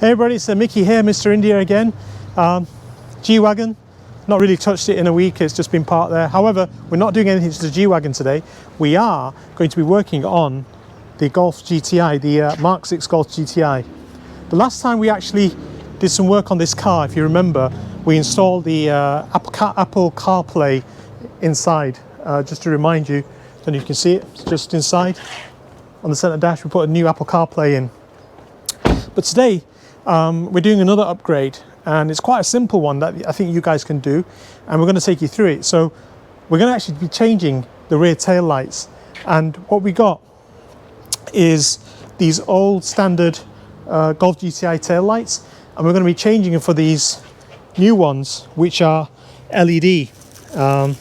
Hey everybody, it's Mickey here, Mr. India again. G-Wagon, not really touched it in a week, it's just been parked there. However, we're not doing anything to the G-Wagon today. We are going to be working on the Golf GTI, the MK6 Golf GTI. The last time we actually did some work on this car, if you remember, we installed the Apple CarPlay inside. Just to remind you, then you can see it, it's just inside. On the center dash, we put a new Apple CarPlay in. But today, we're doing another upgrade, and it's quite a simple one that I think you guys can do, and we're going to take you through it. So we're going to actually be changing the rear tail lights, and what we got is these old standard Golf GTI tail lights, and we're going to be changing them for these new ones which are LED. I'm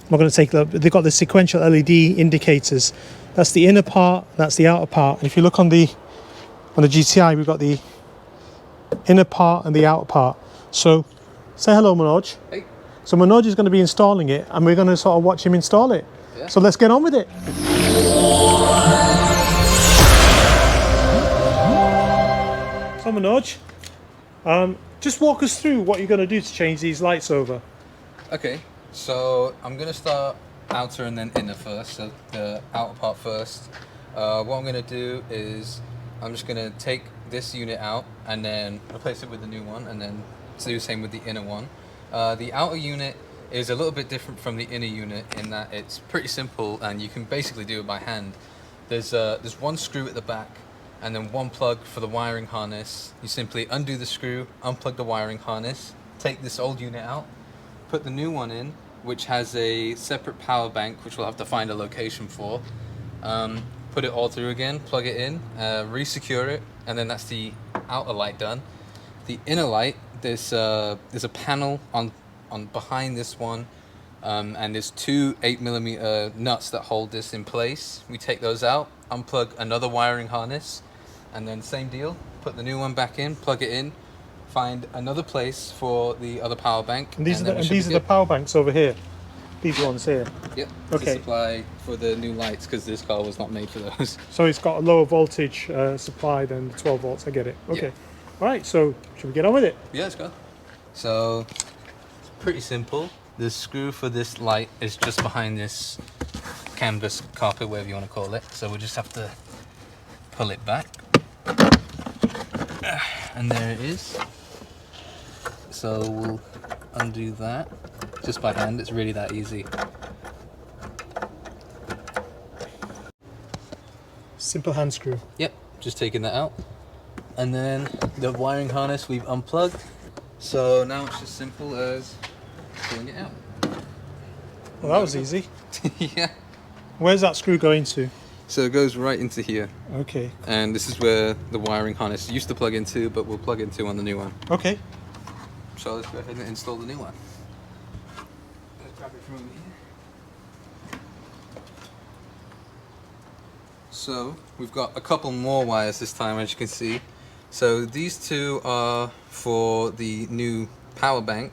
not going to take the, they've got the sequential LED indicators. That's the inner part, that's the outer part. And if you look on the GTI, we've got the inner part and the outer part. So say hello, Manoj. Hey. So Manoj is going to be installing it, and we're going to sort of watch him install it. Yeah. So let's get on with it. So Manoj, just walk us through what you're going to do to change these lights over. Okay, so I'm going to start outer and then inner first, so the outer part first. What I'm going to do is I'm just going to take this unit out and then replace it with the new one, and then do the same with the inner one. The outer unit is a little bit different from the inner unit in that it's pretty simple and you can basically do it by hand. There's one screw at the back and then one plug for the wiring harness. You simply undo the screw, unplug the wiring harness, take this old unit out, put the new one in, which has a separate power bank, which we'll have to find a location for. Put it all through again, plug it in, re-secure it, and then that's the outer light done. The inner light, there's a panel on behind this one, and there's two 8mm nuts that hold this in place. We take those out, unplug another wiring harness, and then same deal, put the new one back in, plug it in, find another place for the other power bank. And these are the power banks over here. These ones here. Yep. Okay. To supply for the new lights, because this car was not made for those. So it's got a lower voltage supply than 12 volts. I get it. Okay. Yeah. All right. So should we get on with it? Yeah, let's go. So it's pretty simple. The screw for this light is just behind this canvas carpet, whatever you want to call it. So we'll just have to pull it back, and there it is. So we'll undo that just by hand. It's really that easy. Simple hand screw. Yep, just taking that out. And then the wiring harness we've unplugged. So now it's just simple as pulling it out. Well, that was easy. Yeah. Where's that screw going to? So it goes right into here. Okay. And this is where the wiring harness used to plug into, but we'll plug into on the new one. Okay. So let's go ahead and install the new one. Let's grab it from over here. So we've got a couple more wires this time, as you can see. So these two are for the new power bank,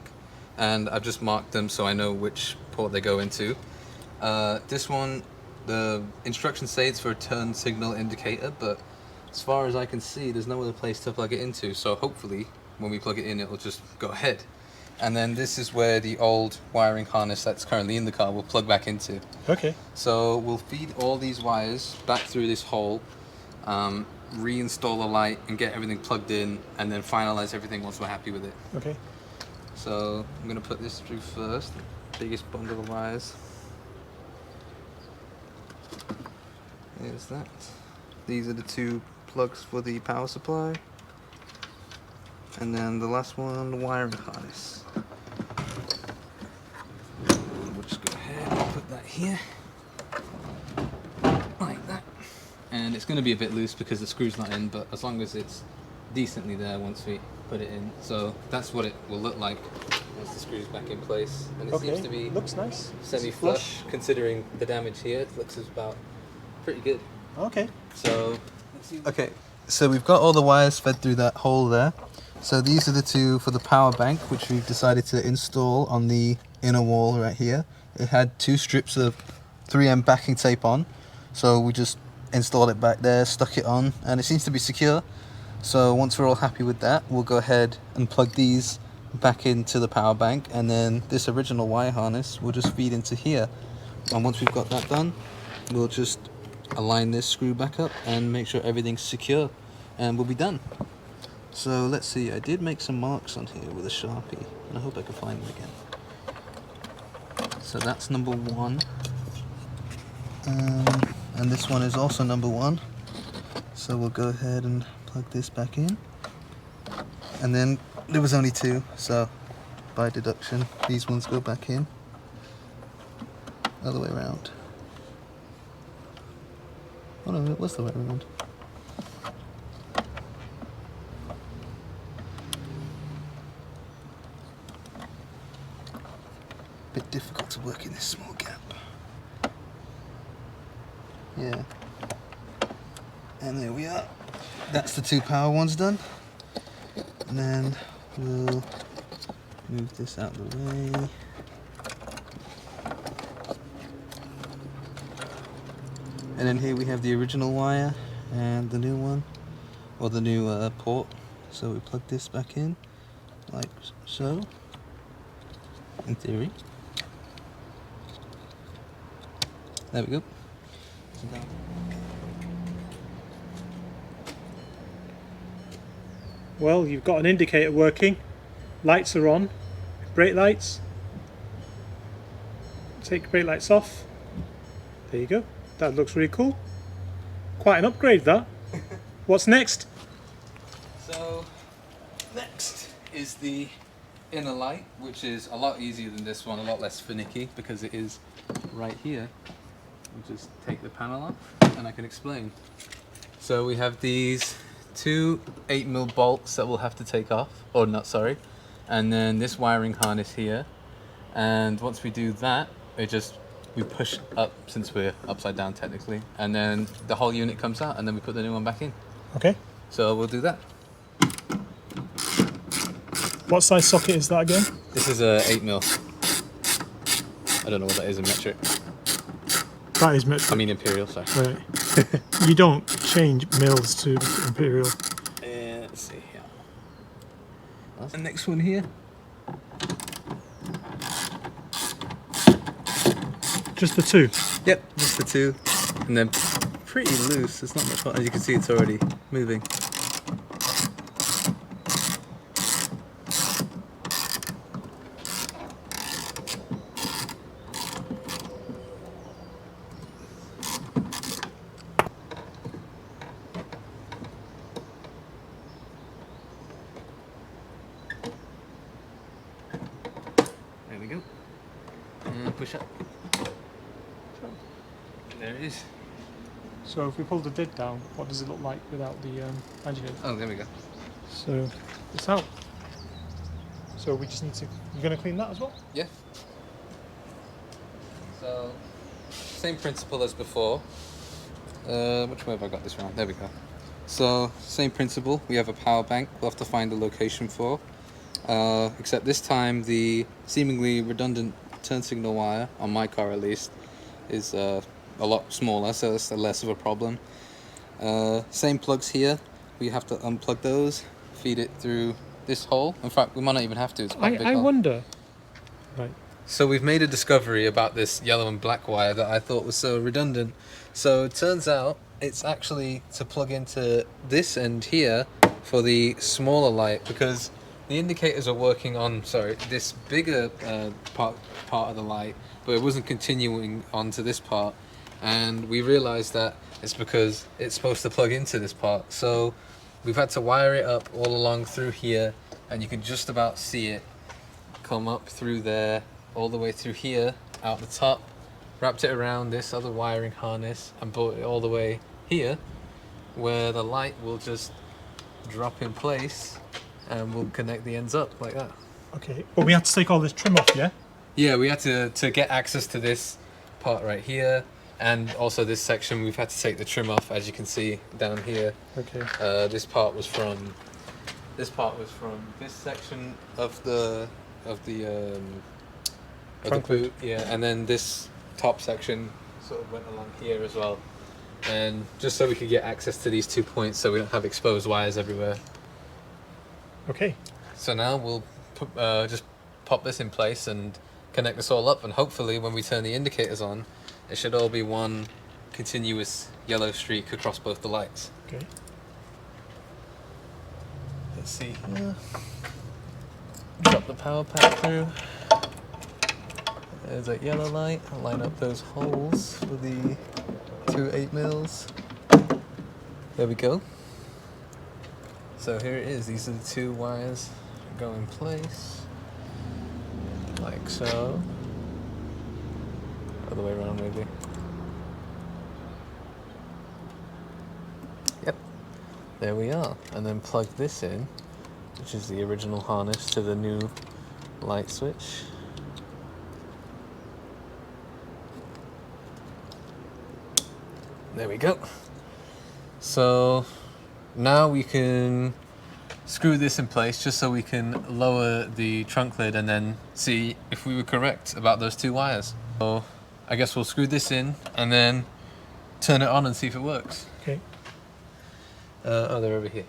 and I've just marked them so I know which port they go into. This one, the instructions say it's for a turn signal indicator, but as far as I can see, there's no other place to plug it into, so hopefully when we plug it in, it'll just go ahead. And then this is where the old wiring harness that's currently in the car will plug back into. Okay. So we'll feed all these wires back through this hole, reinstall the light and get everything plugged in, and then finalize everything once we're happy with it. Okay. So I'm gonna put this through first, the biggest bundle of wires. There's that. These are the two plugs for the power supply. And then the last one, the wiring harness. We'll just go ahead and put that here. Like that. And it's going to be a bit loose because the screw's not in, but as long as it's decently there once we put it in. So that's what it will look like once the screw's back in place. And it seems to be looks nice. Semi-flush, considering the damage here. It looks about pretty good. Okay. So, let's see. Okay, so we've got all the wires fed through that hole there. So these are the two for the power bank, which we've decided to install on the inner wall right here. It had two strips of 3M backing tape on, so we just installed it back there, stuck it on, and it seems to be secure. So once we're all happy with that, we'll go ahead and plug these back into the power bank, and then this original wire harness will just feed into here. And once we've got that done, we'll just align this screw back up and make sure everything's secure, and we'll be done. So let's see, I did make some marks on here with a Sharpie, and I hope I can find them again. So that's number 1. And this one is also number 1. So we'll go ahead and plug this back in. And then there was only 2, so by deduction, these ones go back in. Other way around. Oh no, it was the way around. Bit difficult to work in this small gap. Yeah. And there we are. That's the 2 power ones done. And then we'll move this out of the way. And then here we have the original wire and the new one, or the new port. So we plug this back in, like so, in theory. There we go. Well, you've got an indicator working, lights are on, brake lights, take brake lights off, there you go, that looks really cool, quite an upgrade that. What's next? So, next is the inner light, which is a lot easier than this one, a lot less finicky, because it is right here. We'll just take the panel off and I can explain. So we have these 2 8mm bolts that we'll have to take off, or not, sorry, and then this wiring harness here, and once we do that, we push up, since we're upside down technically, and then the whole unit comes out, and then we put the new one back in. Okay. So we'll do that. What size socket is that again? This is a 8mm. I don't know what that is in metric. That is metric. I mean imperial, sorry. Right. You don't change mils to imperial. Let's see here. That's the next one here. Just the 2? Yep, just the 2. And then pretty loose, it's not much fun. As you can see, it's already moving. There we go. And push up. There it is. So if we pull the lid down, what does it look like without the engine in? Oh, there we go. So it's out. So we just need to, you're going to clean that as well? Yeah. So, same principle as before. Which way have I got this round? There we go. So, same principle. We have a power bank we'll have to find the location for. Except this time the seemingly redundant turn signal wire, on my car at least, is a lot smaller, so it's less of a problem. Same plugs here. We have to unplug those, feed it through this hole. In fact, we might not even have to. It's quite a big I hole. wonder. Right. So we've made a discovery about this yellow and black wire that I thought was so redundant. So it turns out it's actually to plug into this end here for the smaller light, because the indicators are working on, this bigger part of the light, but it wasn't continuing onto this part. And we realized that it's because it's supposed to plug into this part. So we've had to wire it up all along through here, and you can just about see it come up through there, all the way through here, out the top, wrapped it around this other wiring harness, and brought it all the way here, where the light will just drop in place, and we'll connect the ends up like that. Okay, but we had to take all this trim off, yeah? Yeah, we had to get access to this part right here, and also this section we've had to take the trim off, as you can see down here. Okay. This part was from this section of the Trunk boot, yeah, and then this top section sort of went along here as well. and just so we could get access to these 2 points so we don't have exposed wires everywhere. Okay. So now we'll just pop this in place and connect this all up, and hopefully when we turn the indicators on, it should all be one continuous yellow streak across both the lights. Okay. Let's see here. Drop the power pack through. There's that yellow light. I'll line up those holes for the 2 8mm. There we go. So here it is. These are the 2 wires that go in place. Like so. Other way around maybe. Yep. There we are. And then plug this in, which is the original harness to the new light switch. There we go. So now we can screw this in place just so we can lower the trunk lid and then see if we were correct about those 2 wires. So I guess we'll screw this in and then turn it on and see if it works. Okay. Oh, they're over here.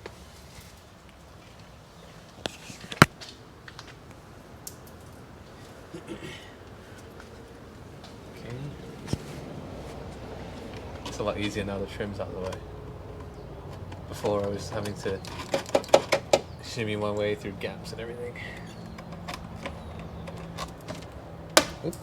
Okay. It's a lot easier now the trim's out of the way. Before I was having to shimmy my way through gaps and everything. Oops.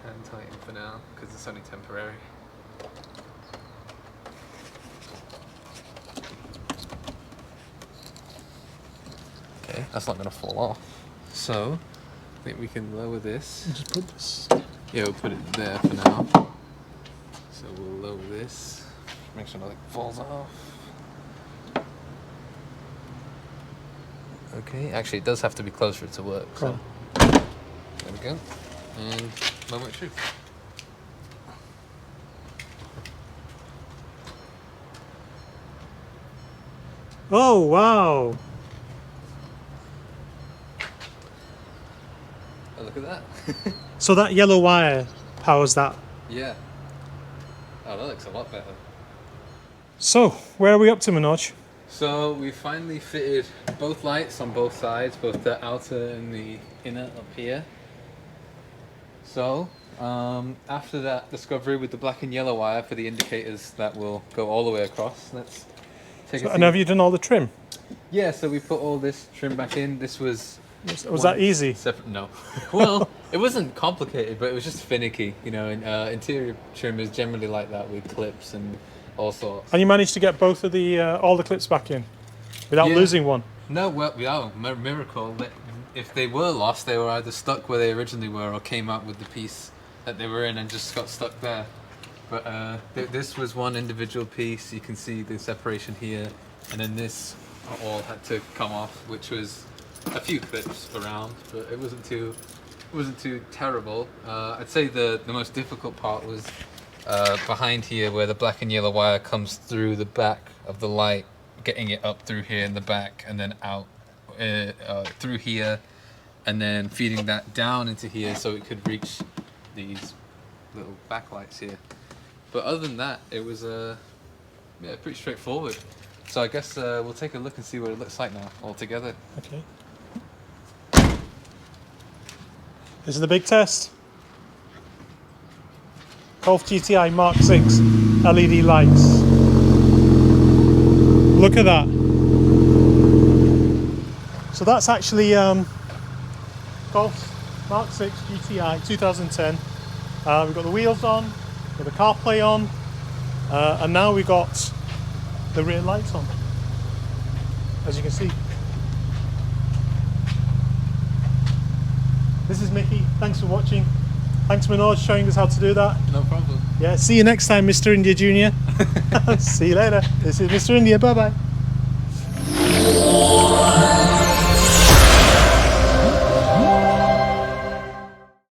Hand tighten for now, because it's only temporary. Okay, that's not going to fall off. So, I think we can lower this. Just put this. Yeah, we'll put it there for now. So we'll lower this. Make sure nothing falls off. Okay, actually it does have to be close for it to work. Cool. So there we go. And moment of truth. Oh, wow. Oh, look at that. So that yellow wire powers that. Yeah. Oh, that looks a lot better. So, where are we up to, Manoj? So we finally fitted both lights on both sides, both the outer and the inner up here. So after that discovery with the black and yellow wire for the indicators that will go all the way across, let's take a And have you done all the trim? Yeah, so we put all this trim back in. This was that easy? Separate, no. Well, it wasn't complicated, but it was just finicky. You know, and, interior trim is generally like that with clips and all sorts. And you managed to get both of the all the clips back in without losing one? No, well, miracle. If they were lost, they were either stuck where they originally were or came out with the piece that they were in and just got stuck there. But this was one individual piece. You can see the separation here, and then this all had to come off, which was a few clips around, but it wasn't too terrible. I'd say the most difficult part was behind here, where the black and yellow wire comes through the back of the light, getting it up through here in the back and then out through here, and then feeding that down into here so it could reach these little backlights here. But other than that, it was pretty straightforward. So I guess we'll take a look and see what it looks like now all together. Okay. This is the big test. Golf GTI Mark 6 LED lights. Look at that. So that's actually Golf Mark 6 GTI 2010. We've got the wheels on, we've got the CarPlay on, and now we've got the rear lights on, as you can see. This is Mickey, thanks for watching. Thanks Manoj showing us how to do that. No problem. Yeah, see you next time, Mr. India Jr. See you later. This is Mr. India, bye bye.